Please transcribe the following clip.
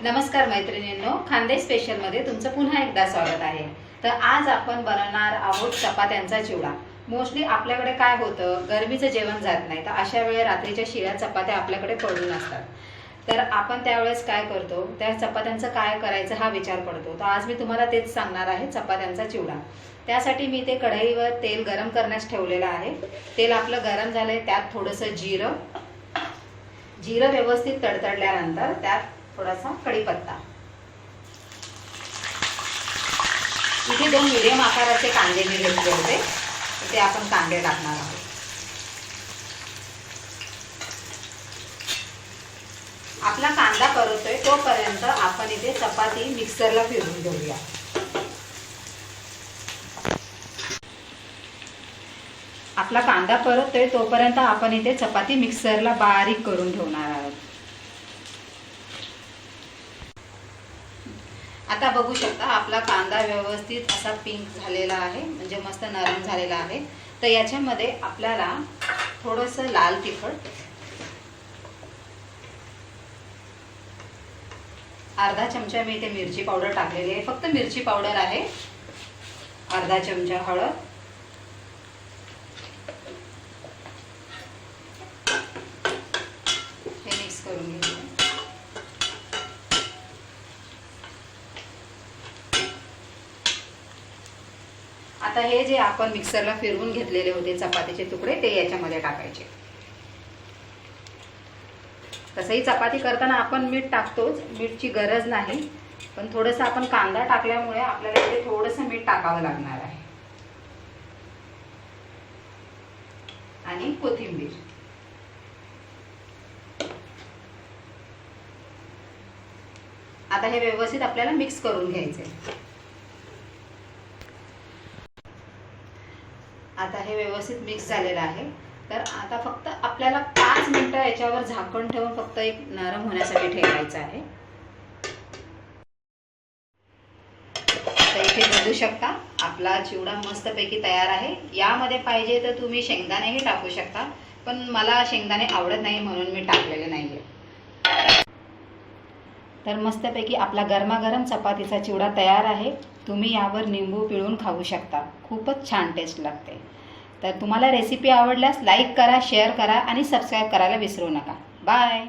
नमस्कार मैत्रिणींनो, खानदेश स्पेशलमध्ये तुमचं पुन्हा एकदा स्वागत आहे। तर आज आपण बनवणार आहोत चपात्यांचा चिवडा। मोस्टली आपल्याकडे काय होतं, गरमीचं जेवण जात नाही, तर अशा वेळी रात्रीच्या शिळ्या चपात्या आपल्याकडे पडून असतात। तर आपण त्यावेळेस काय करतो, त्या चपात्यांचं काय करायचं हा विचार पडतो। तर आज मी तुम्हाला तेच सांगणार आहे, चपात्यांचा चिवडा। त्यासाठी मी ते कढईवर तेल गरम करण्यास ठेवलेलं आहे। तेल आपलं गरम झालंय, त्यात थोडंसं जिरं व्यवस्थित तडतडल्यानंतर त्यात थोडासा कढीपत्ता, इथे 2 मीडियम आकाराचे कांदे मी घेतले होते, ते आपण कांदे टाकणार आहोत। आपला कांदा परततोय तोपर्यंत आपण इथे चपाती मिक्सरला फिरवून घेऊया। आपला कांदा परततोय तोपर्यंत आपण इथे चपाती मिक्सरला बारीक करून ठेवणार आहोत। आता बघू शकता आपला कांदा व्यवस्थित असा पिंक झालेला आहे, म्हणजे मस्त नरम झालेला आहे। तर याच्यामध्ये आपल्याला थोडंसं लाल तिखट, अर्धा चमचा मी इथे मिरची पावडर टाकलेली आहे, फक्त मिरची पावडर आहे, अर्धा चमचा हळद, हे मिक्स करून घेऊया। आता हे जे आपण मिक्सरला फिरवून घेतलेले होते चपातीचे तुकडे, ते याच्यामध्ये टाकायचे। तसंही चपाती करताना आपण मीठ टाकतोच, मीठची गरज नाही, पण थोडंसं आपण कांदा टाकल्यामुळे आपल्याला इथे थोडंसं मीठ टाकावं लागणार आहे। आणि कोथिंबीर, आता हे व्यवस्थित आपल्याला मिक्स करून घ्यायचे। आता हे व्यवस्थित मिक्स झालेलं आहे। तर आता फक्त आपल्याला 5 मिनिटं याच्यावर झाकण ठेवून फक्त एक नरम होण्यासाठी ठेवायचं आहे। तर इथे बघू शकता आपला चिवडा मस्तपैकी तयार आहे। यामध्ये पाहिजे तर तुम्ही शेंगदाणेही टाकू शकता, पण मला शेंगदाणे आवडत नाही म्हणून मी टाकलेले नाहीये। तर मस्तपैकी आपला गरमागरम चपातीचा चिवडा तयार आहे। तुम्ही यावर निंबू पिळून खाऊ शकता, खूपच छान टेस्ट लागते। तर तुम्हाला रेसिपी आवडल्यास लाईक करा, शेअर करा आणि सबस्क्राईब करायला विसरू नका। बाय।